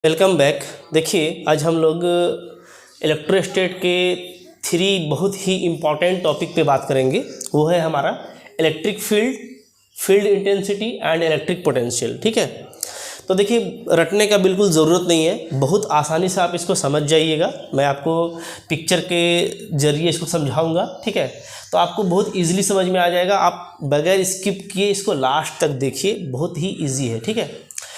Welcome back. देखिए आज हम लोग इलेक्ट्रोस्टैट के 3 बहुत ही इम्पॉर्टेंट टॉपिक पे बात करेंगे। वो है हमारा electric field, field intensity and electric potential. ठीक है, तो देखिए रटने का बिल्कुल ज़रूरत नहीं है, बहुत आसानी से आप इसको समझ जाइएगा। मैं आपको पिक्चर के ज़रिए इसको समझाऊंगा। ठीक है, तो आपको बहुत इजीली समझ में आ जाएगा। आप बगैर स्किप किए इसको लास्ट तक देखिए, बहुत ही इजी है। ठीक है,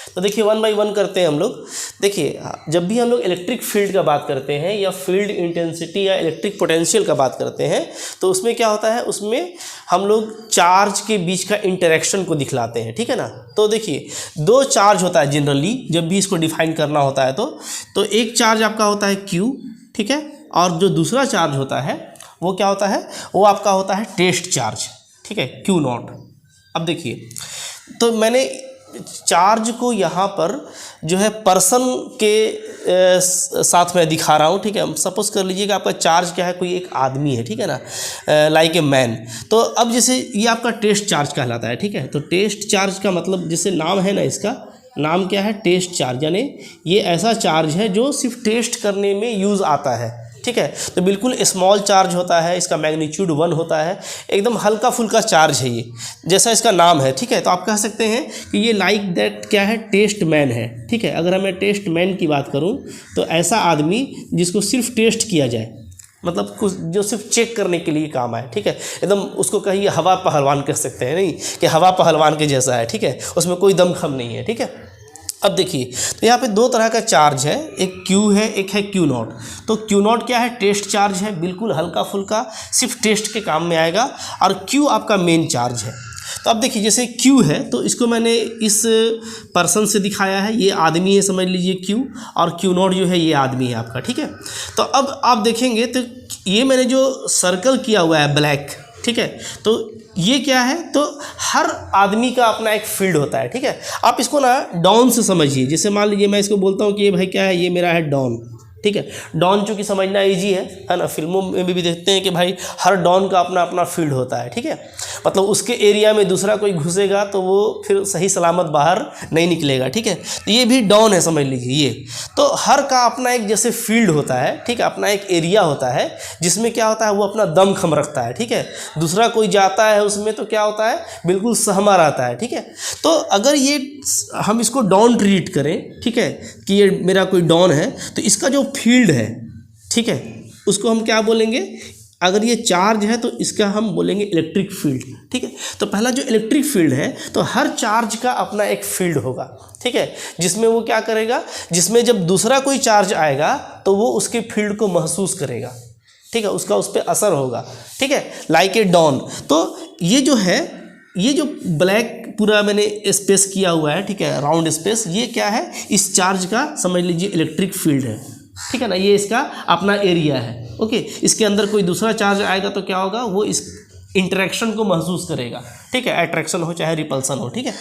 तो देखिए 1 बाय 1 करते हैं हम लोग। देखिए जब भी हम लोग इलेक्ट्रिक फील्ड का बात करते हैं या फील्ड इंटेंसिटी या इलेक्ट्रिक पोटेंशियल का बात करते हैं तो उसमें क्या होता है, उसमें हम लोग चार्ज के बीच का इंटरेक्शन को दिखलाते हैं। ठीक है ना, तो देखिए 2 चार्ज होता है जनरली जब भी इसको डिफाइन करना होता है तो एक चार्ज आपका होता है Q, ठीक है, और जो दूसरा चार्ज होता है वो क्या होता है, वो आपका होता है टेस्ट चार्ज। ठीक है, Q0। अब देखिए तो मैंने चार्ज को यहाँ पर जो है पर्सन के साथ में दिखा रहा हूँ। ठीक है, सपोज कर लीजिए कि आपका चार्ज क्या है, कोई एक आदमी है। ठीक है ना, लाइक ए मैन। तो अब जैसे ये आपका टेस्ट चार्ज कहलाता है। ठीक है, तो टेस्ट चार्ज का मतलब जैसे नाम है ना, इसका नाम क्या है, टेस्ट चार्ज, यानी ये ऐसा चार्ज है जो सिर्फ टेस्ट करने में यूज़ आता है। ठीक है, तो बिल्कुल स्मॉल चार्ज होता है, इसका मैग्नीट्यूड 1 होता है, एकदम हल्का फुल्का चार्ज है ये, जैसा इसका नाम है। ठीक है, तो आप कह सकते हैं कि ये लाइक दैट क्या है, टेस्ट मैन है। ठीक है, अगर मैं टेस्ट मैन की बात करूं तो ऐसा आदमी जिसको सिर्फ टेस्ट किया जाए, मतलब कुछ जो सिर्फ चेक करने के लिए काम आए। ठीक है, एकदम उसको कहिए हवा पहलवान कह सकते हैं, नहीं कि हवा पहलवान के जैसा है। ठीक है, उसमें कोई दमखम नहीं है। ठीक है, अब देखिए तो यहाँ पे 2 तरह का चार्ज है, एक Q है, एक है Q0। तो Q0 क्या है, टेस्ट चार्ज है, बिल्कुल हल्का फुल्का, सिर्फ टेस्ट के काम में आएगा, और Q आपका मेन चार्ज है। तो अब देखिए जैसे Q है तो इसको मैंने इस पर्सन से दिखाया है, ये आदमी है समझ लीजिए Q, और Q0 जो है ये आदमी है आपका। ठीक है, तो अब आप देखेंगे तो ये मैंने जो सर्कल किया हुआ है ब्लैक, ठीक है, तो ये क्या है, तो हर आदमी का अपना एक फील्ड होता है। ठीक है, आप इसको ना डॉन से समझिए। जैसे मान लीजिए मैं इसको बोलता हूँ कि ये भाई क्या है, ये मेरा है डॉन। ठीक है, डॉन चूँकि समझना इजी है ना, फिल्मों में भी देखते हैं कि भाई हर डॉन का अपना अपना फील्ड होता है। ठीक है, मतलब उसके एरिया में दूसरा कोई घुसेगा तो वो फिर सही सलामत बाहर नहीं निकलेगा। ठीक है, तो ये भी डॉन है समझ लीजिए ये। तो हर का अपना एक जैसे फील्ड होता है। ठीक है, अपना एक एरिया होता है जिसमें क्या होता है, वो अपना दम खम रखता है। ठीक है, दूसरा कोई जाता है उसमें तो क्या होता है, बिल्कुल सहमा रहता है। ठीक है, तो अगर ये हम इसको डॉन ट्रीट करें, ठीक है, कि ये मेरा कोई डॉन है, तो इसका जो फील्ड है, ठीक है, उसको हम क्या बोलेंगे, अगर ये चार्ज है तो इसका हम बोलेंगे इलेक्ट्रिक फील्ड। ठीक है, तो पहला जो इलेक्ट्रिक फील्ड है, तो हर चार्ज का अपना एक फील्ड होगा। ठीक है, जिसमें वो क्या करेगा, जिसमें जब दूसरा कोई चार्ज आएगा तो वो उसके फील्ड को महसूस करेगा। ठीक है, उसका उस पर असर होगा। ठीक है, लाइक ए डॉन। तो ये जो है, ये जो ब्लैक पूरा मैंने स्पेस किया हुआ है, ठीक है, राउंड स्पेस, ये क्या है, इस चार्ज का समझ लीजिए इलेक्ट्रिक फील्ड है। ठीक है ना, ये इसका अपना एरिया है। ओके, इसके अंदर कोई दूसरा चार्ज आएगा तो क्या होगा, वो इस इंटरेक्शन को महसूस करेगा। ठीक है, अट्रैक्शन हो चाहे रिपल्सन हो। ठीक है,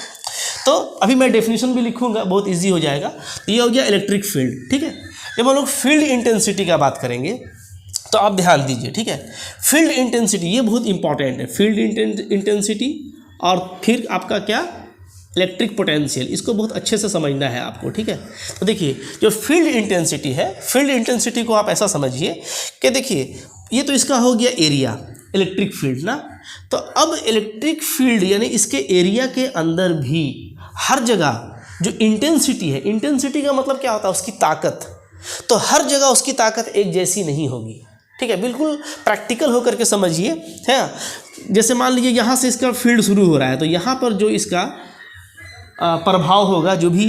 तो अभी मैं डेफिनेशन भी लिखूंगा, बहुत ईजी हो जाएगा। तो ये हो गया इलेक्ट्रिक फील्ड। ठीक है, जब हम लोग फील्ड इंटेंसिटी का बात करेंगे तो आप ध्यान दीजिए। ठीक है, फील्ड इंटेंसिटी ये बहुत इंपॉर्टेंट है, फील्ड इंटेंसिटी, और फिर आपका क्या, इलेक्ट्रिक पोटेंशियल, इसको बहुत अच्छे से समझना है आपको। ठीक है, तो देखिए जो फील्ड इंटेंसिटी है, फील्ड इंटेंसिटी को आप ऐसा समझिए कि देखिए ये तो इसका हो गया एरिया, इलेक्ट्रिक फील्ड ना। तो अब इलेक्ट्रिक फील्ड यानी इसके एरिया के अंदर भी हर जगह जो इंटेंसिटी है, इंटेंसिटी का मतलब क्या होता है, उसकी ताकत, तो हर जगह उसकी ताकत एक जैसी नहीं होगी। ठीक है, बिल्कुल प्रैक्टिकल होकर के समझिए। है, जैसे मान लीजिए यहाँ से इसका फील्ड शुरू हो रहा है, तो यहाँ पर जो इसका प्रभाव होगा, जो भी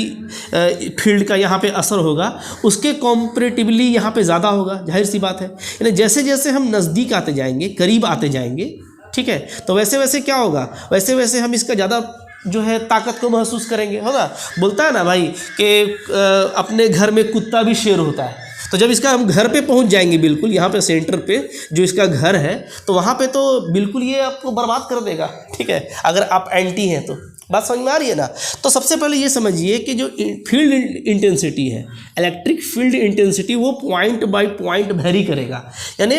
फील्ड का यहाँ पे असर होगा, उसके कॉम्परेटिवली यहाँ पे ज़्यादा होगा, जाहिर सी बात है। यानी जैसे जैसे हम नज़दीक आते जाएंगे, करीब आते जाएंगे, ठीक है, तो वैसे वैसे क्या होगा, वैसे वैसे हम इसका ज़्यादा जो है ताकत को महसूस करेंगे। होगा, बोलता है ना भाई कि अपने घर में कुत्ता भी शेर होता है। तो जब इसका हम घर पे पहुंच जाएंगे, बिल्कुल यहाँ पे सेंटर पे जो इसका घर है, तो वहाँ पे तो बिल्कुल ये आपको बर्बाद कर देगा। ठीक है, अगर आप एंटी हैं तो बात समझ में आ रही है ना। तो सबसे पहले ये समझिए कि जो फील्ड इंटेंसिटी है, इलेक्ट्रिक फील्ड इंटेंसिटी, वो पॉइंट बाय पॉइंट वेरी करेगा। यानी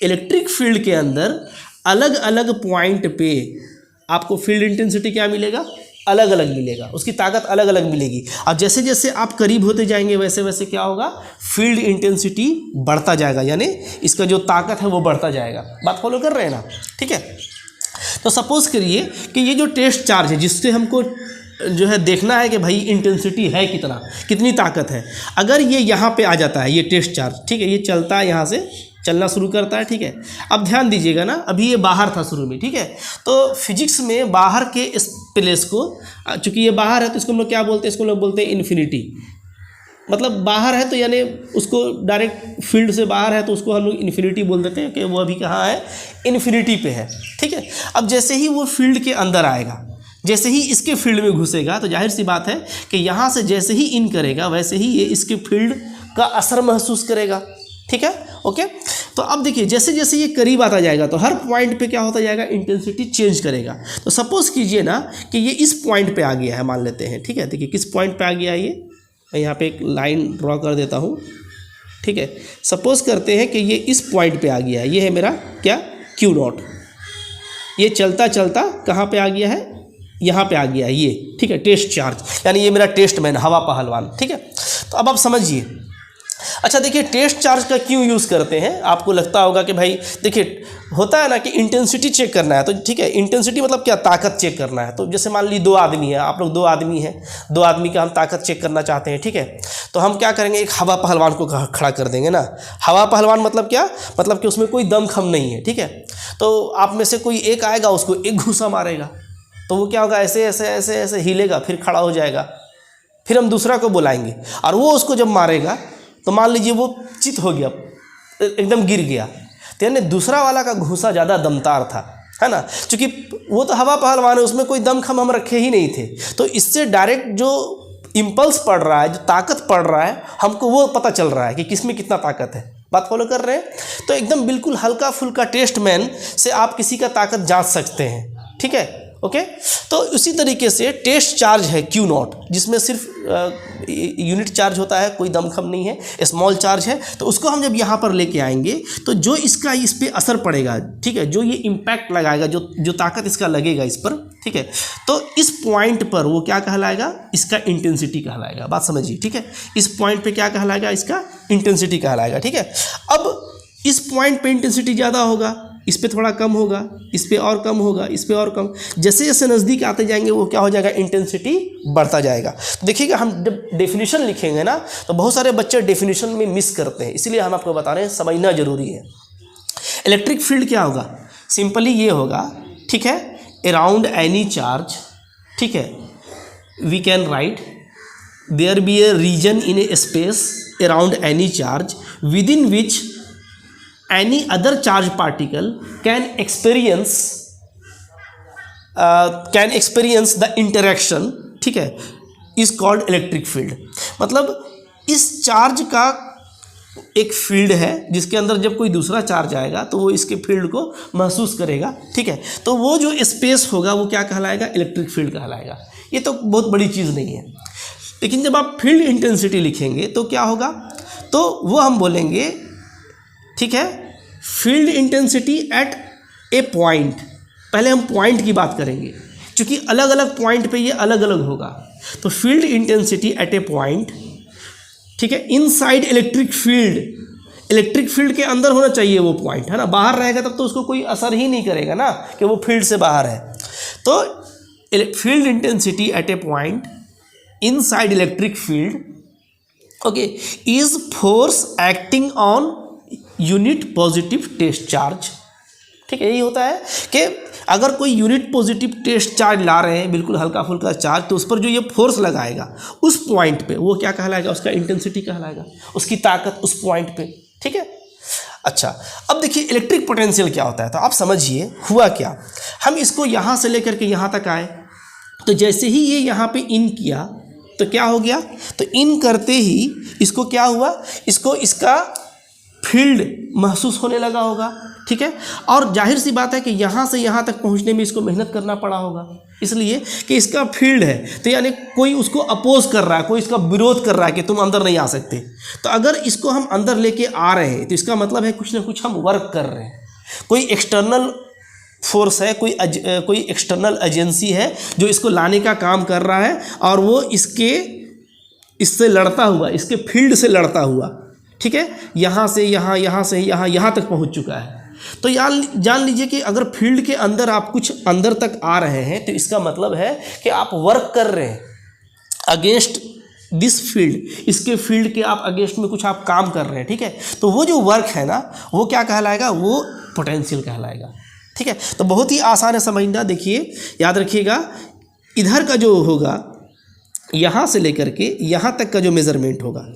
इलेक्ट्रिक फील्ड के अंदर अलग अलग पॉइंट पे आपको फील्ड इंटेंसिटी क्या मिलेगा, अलग अलग मिलेगा, उसकी ताकत अलग अलग मिलेगी। और जैसे जैसे आप करीब होते जाएंगे वैसे वैसे क्या होगा, फील्ड इंटेंसिटी बढ़ता जाएगा, यानी इसका जो ताकत है वो बढ़ता जाएगा। बात फॉलो कर रहे हैं ना, ठीक है। तो सपोज करिए कि ये जो टेस्ट चार्ज है जिससे हमको जो है देखना है कि भाई इंटेंसिटी है कितना, कितनी ताकत है, अगर ये यहाँ पे आ जाता है ये टेस्ट चार्ज, ठीक है, ये चलता है, यहाँ से चलना शुरू करता है, ठीक है। अब ध्यान दीजिएगा ना, अभी ये बाहर था शुरू में, ठीक है। तो फिजिक्स में बाहर के इस प्लेस को, चूंकि ये बाहर है तो इसको हम लोग क्या बोलते हैं, इसको लोग बोलते हैं इन्फिनिटी। मतलब बाहर है तो यानी उसको डायरेक्ट फील्ड से बाहर है तो उसको हम लोग इन्फिनिटी बोल देते हैं कि वो अभी कहाँ है, इन्फिनिटी पे है, ठीक है। अब जैसे ही वो फील्ड के अंदर आएगा, जैसे ही इसके फील्ड में घुसेगा, तो जाहिर सी बात है कि यहाँ से जैसे ही इन करेगा वैसे ही ये इसके फील्ड का असर महसूस करेगा, ठीक है, ओके। तो अब देखिए जैसे जैसे ये करीब आता जाएगा तो हर पॉइंट पे क्या होता जाएगा, इंटेंसिटी चेंज करेगा। तो सपोज कीजिए ना कि ये इस पॉइंट पे आ गया है, मान लेते हैं, ठीक है। देखिए किस पॉइंट पे आ गया है ये, मैं यहाँ पे एक लाइन ड्रॉ कर देता हूँ, ठीक है। सपोज करते हैं कि ये इस पॉइंट पे आ गया है, ये है मेरा क्या, Q नॉट। ये चलता चलता कहाँ पे आ गया है, यहाँ पे आ गया है ये, ठीक है, टेस्ट चार्ज, यानी ये मेरा टेस्ट मैन, हवा पहलवान, ठीक है। तो अब आप समझिए। अच्छा देखिए, टेस्ट चार्ज का क्यों यूज़ करते हैं, आपको लगता होगा कि भाई देखिए होता है ना कि इंटेंसिटी चेक करना है, तो ठीक है, इंटेंसिटी मतलब क्या, ताकत चेक करना है। तो जैसे मान ली 2 आदमी है, आप लोग 2 आदमी हैं, 2 आदमी का हम ताकत चेक करना चाहते हैं, ठीक है। तो हम क्या करेंगे, एक हवा पहलवान को खड़ा कर देंगे ना। हवा पहलवान मतलब क्या, मतलब कि उसमें कोई दमखम नहीं है, ठीक है। तो आप में से कोई एक आएगा, उसको एक घूसा मारेगा, तो वो क्या होगा, ऐसे ऐसे ऐसे ऐसे हिलेगा, फिर खड़ा हो जाएगा। फिर हम दूसरा को बुलाएंगे और वो उसको जब मारेगा तो मान लीजिए वो चित हो गया, एकदम गिर गया, तो यानी दूसरा वाला का घूसा ज़्यादा दमदार था, है ना। क्योंकि वो तो हवा पहलवान है, उसमें कोई दमखम हम रखे ही नहीं थे। तो इससे डायरेक्ट जो इम्पल्स पड़ रहा है, जो ताकत पड़ रहा है, हमको वो पता चल रहा है कि किस में कितना ताकत है। बात फॉलो कर रहे हैं। तो एकदम बिल्कुल हल्का फुल्का टेस्ट मैन से आप किसी का ताकत जांच सकते हैं, ठीक है, ओके। तो उसी तरीके से टेस्ट चार्ज है Q नॉट, जिसमें सिर्फ यूनिट चार्ज होता है, कोई दमखम नहीं है, स्मॉल चार्ज है। तो उसको हम जब यहाँ पर लेके आएंगे तो जो इसका इस पर असर पड़ेगा, ठीक है, जो ये इम्पैक्ट लगाएगा, जो ताकत इसका लगेगा इस पर, ठीक है, तो इस पॉइंट पर वो क्या कहलाएगा, इसका इंटेंसिटी कहलाएगा। बात समझिए, ठीक है। इस पॉइंट पे क्या कहलाएगा, इसका इंटेंसिटी कहलाएगा, ठीक है। अब इस पॉइंट पे इंटेंसिटी ज़्यादा होगा, इस पे थोड़ा कम होगा, इस पे और कम होगा, इस पे और कम, जैसे जैसे नज़दीक आते जाएंगे वो क्या हो जाएगा, इंटेंसिटी बढ़ता जाएगा। तो देखिएगा, हम जब डेफिनेशन लिखेंगे ना तो बहुत सारे बच्चे डेफिनेशन में मिस करते हैं, इसलिए हम आपको बता रहे हैं, समझना जरूरी है। इलेक्ट्रिक फील्ड क्या होगा, सिंपली ये होगा, ठीक है, अराउंड एनी चार्ज, ठीक है, we can write there be a region in a space around any charge within which any other charge particle can experience the interaction, ठीक है, is called electric field। मतलब इस charge का एक field है जिसके अंदर जब कोई दूसरा चार्ज आएगा तो वो इसके फील्ड को महसूस करेगा, ठीक है। तो वो जो स्पेस होगा वो क्या कहलाएगा, इलेक्ट्रिक फील्ड कहलाएगा। ये तो बहुत बड़ी चीज़ नहीं है, लेकिन जब आप फील्ड इंटेंसिटी लिखेंगे तो क्या होगा, तो वो हम बोलेंगे, ठीक है, field intensity at a point. पहले हम पॉइंट की बात करेंगे, क्योंकि अलग अलग पॉइंट पे ये अलग अलग होगा। तो field intensity at a point, ठीक है, inside electric field, electric field के अंदर होना चाहिए वो पॉइंट, है ना। बाहर रहेगा तब तो उसको कोई असर ही नहीं करेगा ना कि वो फील्ड से बाहर है। तो field intensity at a point inside electric field, okay, is force acting on unit positive test charge, ठीक है। यही होता है कि अगर कोई यूनिट पॉजिटिव टेस्ट चार्ज ला रहे हैं, बिल्कुल हल्का फुल्का चार्ज, तो उस पर जो ये फोर्स लगाएगा उस पॉइंट पे वो क्या कहलाएगा, उसका इंटेंसिटी कहलाएगा, उसकी ताकत उस पॉइंट पे, ठीक है। अच्छा, अब देखिए इलेक्ट्रिक पोटेंशियल क्या होता है। तो आप समझिए हुआ क्या, हम इसको यहाँ से लेकर के यहाँ तक आए, तो जैसे ही ये यहाँ पे इन किया तो क्या हो गया, तो इन करते ही इसको क्या हुआ, इसको इसका फील्ड महसूस होने लगा होगा, ठीक है। और जाहिर सी बात है कि यहाँ से यहाँ तक पहुँचने में इसको मेहनत करना पड़ा होगा, इसलिए कि इसका फील्ड है, तो यानी कोई उसको अपोज कर रहा है, कोई इसका विरोध कर रहा है कि तुम अंदर नहीं आ सकते। तो अगर इसको हम अंदर लेके आ रहे हैं तो इसका मतलब है कुछ ना कुछ हम वर्क कर रहे हैं, कोई एक्सटर्नल फोर्स है, कोई एक्सटर्नल एजेंसी है जो इसको लाने का काम कर रहा है, और वो इससे लड़ता हुआ, इसके फील्ड से लड़ता हुआ, ठीक है, यहाँ से यहाँ, यहाँ से यहाँ तक पहुँच चुका है। तो जान लीजिए कि अगर फील्ड के अंदर आप कुछ अंदर तक आ रहे हैं तो इसका मतलब है कि आप वर्क कर रहे हैं अगेंस्ट दिस फील्ड, इसके फील्ड के आप अगेंस्ट में कुछ आप काम कर रहे हैं, ठीक है। तो वो जो वर्क है ना, वो क्या कहलाएगा, वो पोटेंशियल कहलाएगा, ठीक है। तो बहुत ही आसान है समझना। देखिए, याद रखिएगा, इधर का जो होगा, यहाँ से लेकर के यहाँ तक का जो मेज़रमेंट होगा,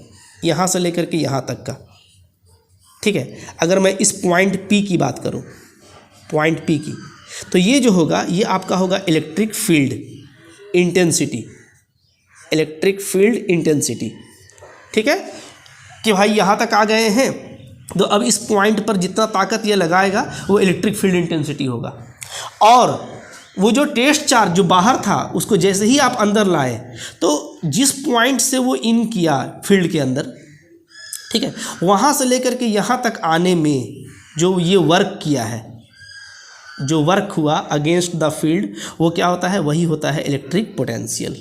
यहाँ से लेकर के यहाँ तक का, ठीक है। अगर मैं इस पॉइंट P की बात करूँ, पॉइंट P की, तो ये जो होगा, ये आपका होगा electric field intensity, electric field intensity, ठीक है। कि भाई यहाँ तक आ गए हैं, तो अब इस पॉइंट पर जितना ताकत ये लगाएगा वो इलेक्ट्रिक फील्ड इंटेंसिटी होगा। और वो जो टेस्ट चार्ज जो बाहर था, उसको जैसे ही आप अंदर लाए, तो जिस पॉइंट से वो इन किया फील्ड के अंदर, ठीक है, वहाँ से लेकर के यहाँ तक आने में जो ये वर्क किया है, जो वर्क हुआ अगेंस्ट द फील्ड, वो क्या होता है, वही होता है इलेक्ट्रिक पोटेंशियल,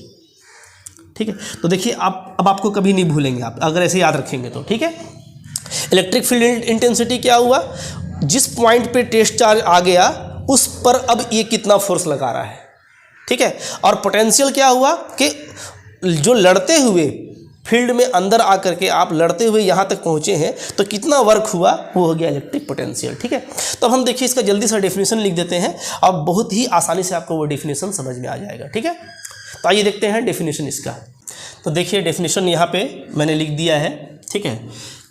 ठीक है। तो देखिए, अब आपको कभी नहीं भूलेंगे आप अगर ऐसे याद रखेंगे तो, ठीक है। इलेक्ट्रिक फील्ड इंटेंसिटी क्या हुआ, जिस पॉइंट पे टेस्ट चार्ज आ गया उस पर अब ये कितना फोर्स लगा रहा है, ठीक है। और पोटेंशियल क्या हुआ कि जो लड़ते हुए फील्ड में अंदर आकर के आप लड़ते हुए यहाँ तक पहुँचे हैं, तो कितना वर्क हुआ, वो हो गया इलेक्ट्रिक पोटेंशियल, ठीक है। तो अब हम देखिए इसका जल्दी से डेफिनेशन लिख देते हैं, अब बहुत ही आसानी से आपको वो डेफिनेशन समझ में आ जाएगा, ठीक है। तो आइए देखते हैं डेफिनेशन इसका। तो देखिए, डेफिनेशन यहाँ पे मैंने लिख दिया है, ठीक है।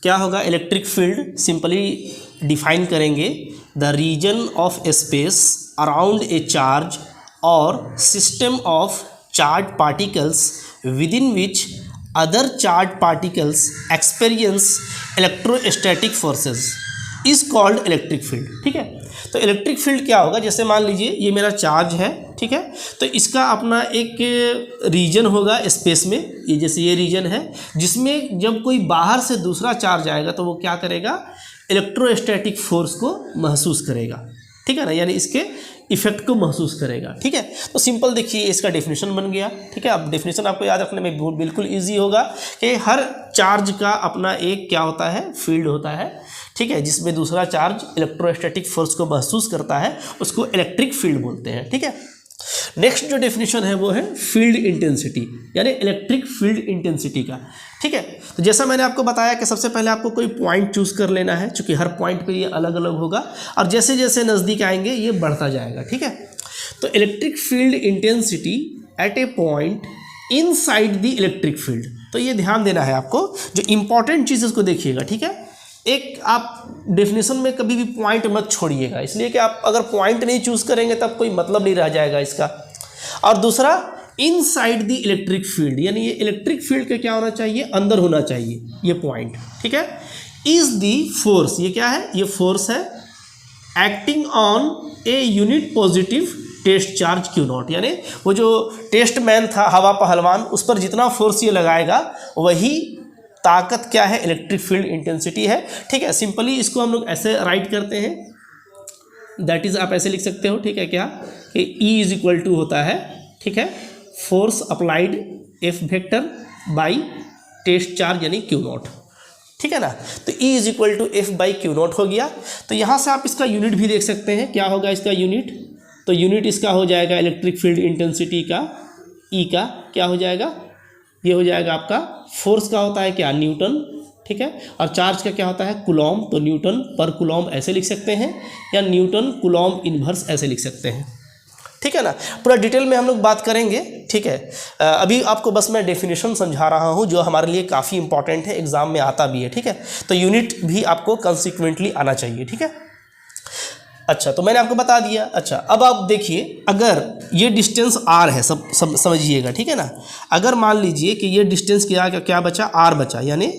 क्या होगा, इलेक्ट्रिक फील्ड सिंपली डिफाइन करेंगे, the region of space around a charge और system of charge particles within which other charge particles experience electrostatic forces is called electric field, ठीक है। तो इलेक्ट्रिक फील्ड क्या होगा, जैसे मान लीजिए ये मेरा चार्ज है, ठीक है, तो इसका अपना एक रीजन होगा स्पेस में, ये जैसे ये रीजन है, जिसमें जब कोई बाहर से दूसरा चार्ज आएगा तो वो क्या करेगा, इलेक्ट्रोस्टैटिक फोर्स को महसूस करेगा, ठीक है ना, यानी इसके इफेक्ट को महसूस करेगा, ठीक है। तो सिंपल देखिए, इसका डेफिनेशन बन गया, ठीक है। अब डेफिनेशन आपको याद रखने में बिल्कुल ईजी होगा कि हर चार्ज का अपना एक क्या होता है, फील्ड होता है, ठीक है, जिसमें दूसरा चार्ज इलेक्ट्रोस्टैटिक फोर्स को महसूस करता है, उसको इलेक्ट्रिक फील्ड बोलते हैं, ठीक है। नेक्स्ट जो डेफिनेशन है वो है फील्ड इंटेंसिटी, यानी इलेक्ट्रिक फील्ड इंटेंसिटी का, ठीक है। तो जैसा मैंने आपको बताया कि सबसे पहले आपको कोई पॉइंट चूज़ कर लेना है, क्योंकि हर पॉइंट पे ये अलग अलग होगा, और जैसे जैसे नज़दीक आएंगे ये बढ़ता जाएगा, ठीक है। तो electric field intensity at a point inside the electric field, तो ये ध्यान देना है आपको, जो इंपॉर्टेंट चीज़ इसको देखिएगा, ठीक है। एक आप डेफिनेशन में कभी भी पॉइंट मत छोड़िएगा, इसलिए कि आप अगर पॉइंट नहीं चूज़ करेंगे तब कोई मतलब नहीं रह जाएगा इसका। और दूसरा, इनसाइड द इलेक्ट्रिक फील्ड, यानी ये इलेक्ट्रिक फील्ड का क्या होना चाहिए, अंदर होना चाहिए ये पॉइंट, ठीक है। इज द फोर्स, ये क्या है, ये फोर्स है acting on a unit positive test charge Q naught, यानी वो जो टेस्ट मैन था हवा पहलवान, उस पर जितना फोर्स ये लगाएगा वही ताकत क्या है, इलेक्ट्रिक फील्ड इंटेंसिटी है, ठीक है। सिंपली इसको हम लोग ऐसे राइट करते हैं, दैट इज आप ऐसे लिख सकते हो, ठीक है, क्या कि E इज इक्वल टू होता है, ठीक है, force applied F vector by test charge यानी क्यू नॉट, ठीक है ना। तो E is equal to F by Q naught हो गया। तो यहाँ से आप इसका यूनिट भी देख सकते हैं, क्या होगा इसका यूनिट, तो यूनिट इसका हो जाएगा इलेक्ट्रिक फील्ड इंटेंसिटी का, E का क्या हो जाएगा, ये हो जाएगा आपका फोर्स का होता है क्या, न्यूटन, ठीक है, और चार्ज का क्या होता है, कूलॉम, तो न्यूटन पर कूलॉम ऐसे लिख सकते हैं, या न्यूटन कूलॉम इन्वर्स ऐसे लिख सकते हैं, ठीक है ना। पूरा डिटेल में हम लोग बात करेंगे, ठीक है। अभी आपको बस मैं डेफिनेशन समझा रहा हूँ जो हमारे लिए काफ़ी इंपॉर्टेंट है, एग्जाम में आता भी है, ठीक है। तो यूनिट भी आपको कंसिक्वेंटली आना चाहिए, ठीक है। अच्छा, तो मैंने आपको बता दिया। अच्छा, अब आप देखिए, अगर ये डिस्टेंस r है, सब समझिएगा, ठीक है ना। अगर मान लीजिए कि ये डिस्टेंस क्या बचा, r बचा, यानी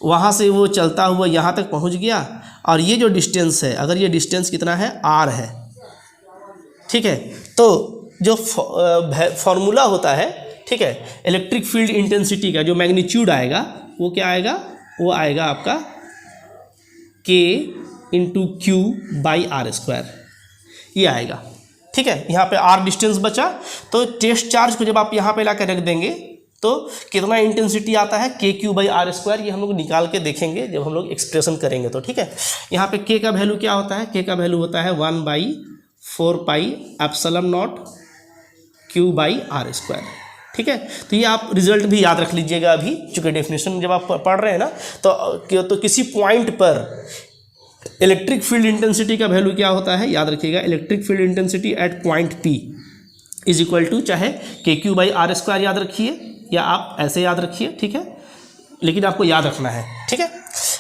वहाँ से वो चलता हुआ यहाँ तक पहुँच गया, और ये जो डिस्टेंस है, अगर ये डिस्टेंस कितना है, r है, ठीक है, तो जो फॉर्मूला होता है, ठीक है, इलेक्ट्रिक फील्ड इंटेंसिटी का जो मैग्नीट्यूड आएगा वो क्या आएगा, वो आएगा आपका K into Q by R square, ये आएगा, ठीक है। यहाँ पे r डिस्टेंस बचा, तो टेस्ट चार्ज को जब आप यहाँ पे ला कर रख देंगे तो कितना इंटेंसिटी आता है KQ/r², ये हम लोग निकाल के देखेंगे जब हम लोग एक्सप्रेशन करेंगे तो, ठीक है। यहाँ पे K का वैल्यू क्या होता है, K का वैल्यू होता है 1/4πε0 Q/r², ठीक है। तो ये आप रिजल्ट भी याद रख लीजिएगा अभी, चूँकि डेफिनेशन जब आप पढ़ रहे हैं ना तो किसी पॉइंट पर इलेक्ट्रिक फील्ड इंटेंसिटी का वैल्यू क्या होता है, याद रखिएगा। Electric field intensity at point P is equal to, चाहे KQ/r² याद रखिए या आप ऐसे याद रखिए, ठीक है, लेकिन आपको याद रखना है, ठीक है।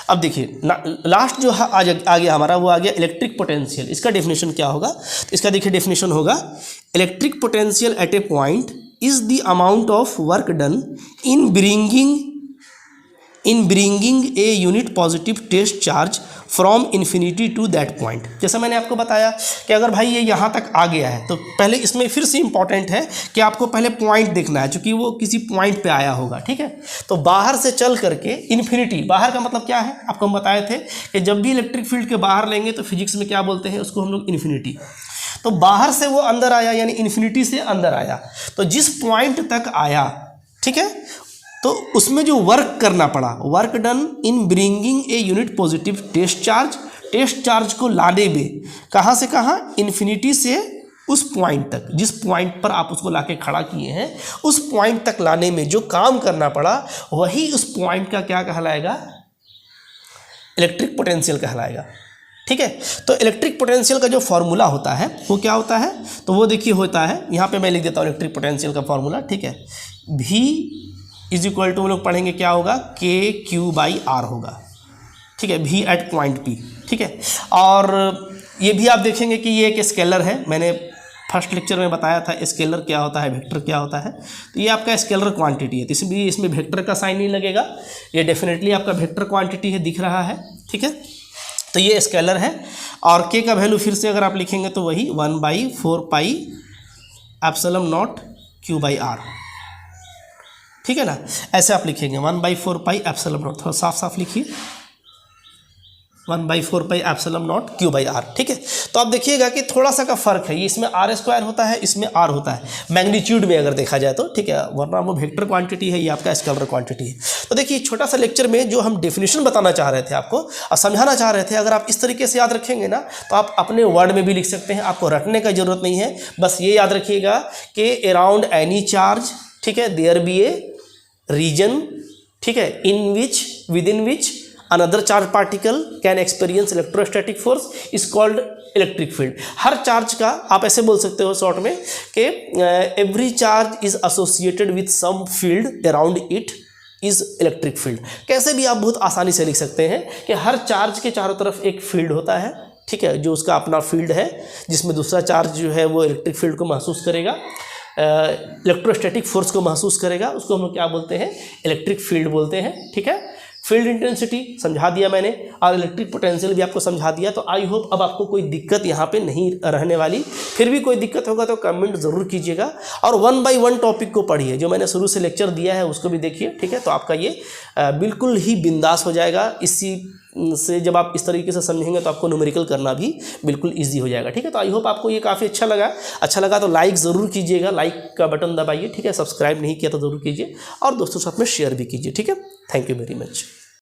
अब देखिए लास्ट जो आ गया हमारा, वो आ गया इलेक्ट्रिक पोटेंशियल। इसका डेफिनेशन क्या होगा, तो इसका देखिए डेफिनेशन होगा, electric potential at a point is the amount of work done in bringing a unit positive test charge from infinity to that point. जैसा मैंने आपको बताया कि अगर भाई ये यहाँ तक आ गया है तो पहले इसमें फिर से इम्पॉर्टेंट है कि आपको पहले पॉइंट देखना है, क्योंकि वो किसी पॉइंट पे आया होगा, ठीक है। तो बाहर से चल करके इन्फिनिटी, बाहर का मतलब क्या है, आपको हम बताए थे कि जब भी इलेक्ट्रिक फील्ड के बाहर लेंगे तो फिजिक्स में क्या बोलते हैं, उसको हम लोग इन्फिनिटी। तो बाहर से वो अंदर आया, यानी इन्फिनिटी से अंदर आया, तो जिस पॉइंट तक आया, ठीक है, तो उसमें जो वर्क करना पड़ा, work done in bringing a unit positive test charge को लाने में, कहाँ से कहाँ, इन्फिनिटी से उस पॉइंट तक, जिस पॉइंट पर आप उसको लाके खड़ा किए हैं उस पॉइंट तक लाने में जो काम करना पड़ा, वही उस पॉइंट का क्या कहलाएगा, इलेक्ट्रिक पोटेंशियल कहलाएगा, ठीक है। तो इलेक्ट्रिक पोटेंशियल का जो फॉर्मूला होता है वो क्या होता है, तो वो देखिए होता है, यहाँ पे मैं लिख देता हूँ इलेक्ट्रिक पोटेंशियल का फॉर्मूला, ठीक है। V इज इक्वल टू हम लोग पढ़ेंगे क्या होगा, KQ/r होगा, ठीक है, V एट पॉइंट P, ठीक है। और ये भी आप देखेंगे कि ये एक स्केलर है, मैंने फर्स्ट लेक्चर में बताया था स्केलर क्या होता है, वेक्टर क्या होता है। तो ये आपका स्केलर क्वांटिटी है, तो इसलिए इसमें वेक्टर का साइन नहीं लगेगा, ये डेफिनेटली आपका वेक्टर क्वांटिटी है, दिख रहा है, ठीक है। तो ये स्केलर है, और K का वैल्यू फिर से अगर आप लिखेंगे तो वही 1/4πε0 Q/r, ठीक है ना, ऐसे आप लिखेंगे 1/4πε0, थोड़ा साफ साफ लिखिए, 1/4πε0 Q/r, ठीक है। तो आप देखिएगा कि थोड़ा सा का फर्क है, ये इसमें r² होता है, इसमें r होता है मैग्नीट्यूड में अगर देखा जाए तो, ठीक है, वरना वो वेक्टर क्वांटिटी है, ये आपका स्केलर क्वांटिटी है। तो देखिए छोटा सा लेक्चर में जो हम डेफिनेशन बताना चाह रहे थे आपको और समझाना चाह रहे थे, अगर आप इस तरीके से याद रखेंगे ना तो आप अपने वर्ड में भी लिख सकते हैं, आपको रटने का जरूरत नहीं है। बस ये याद रखिएगा कि अराउंड एनी चार्ज, ठीक है, देयर बी ए रीजन, ठीक है, within which another charge particle can experience electrostatic force is called electric field. हर चार्ज का आप ऐसे बोल सकते हो शॉर्ट में कि every charge is associated with some field around it is electric field. कैसे भी आप बहुत आसानी से लिख सकते हैं कि हर चार्ज के चारों तरफ एक फील्ड होता है, ठीक है, जो उसका अपना फील्ड है, जिसमें दूसरा चार्ज जो है वो इलेक्ट्रिक फील्ड को महसूस करेगा, इलेक्ट्रोस्टैटिक फोर्स को महसूस करेगा, उसको हम लोग क्या बोलते हैं, इलेक्ट्रिक फील्ड बोलते हैं, ठीक है। फील्ड इंटेंसिटी समझा दिया मैंने और इलेक्ट्रिक पोटेंशियल भी आपको समझा दिया। तो आई होप अब आपको कोई दिक्कत यहाँ पे नहीं रहने वाली। फिर भी कोई दिक्कत होगा तो कमेंट ज़रूर कीजिएगा और 1 बाय 1 टॉपिक को पढ़िए, जो मैंने शुरू से लेक्चर दिया है उसको भी देखिए, ठीक है। तो आपका ये बिल्कुल ही बिंदास हो जाएगा। इसी से जब आप इस तरीके से समझेंगे तो आपको न्यूमेरिकल करना भी बिल्कुल ईजी हो जाएगा, ठीक है। तो आई होप आपको ये काफ़ी अच्छा लगा तो लाइक ज़रूर कीजिएगा, लाइक का बटन दबाइए, ठीक है। सब्सक्राइब नहीं किया तो ज़रूर कीजिए और दोस्तों साथ में शेयर भी कीजिए, ठीक है। Thank you very much.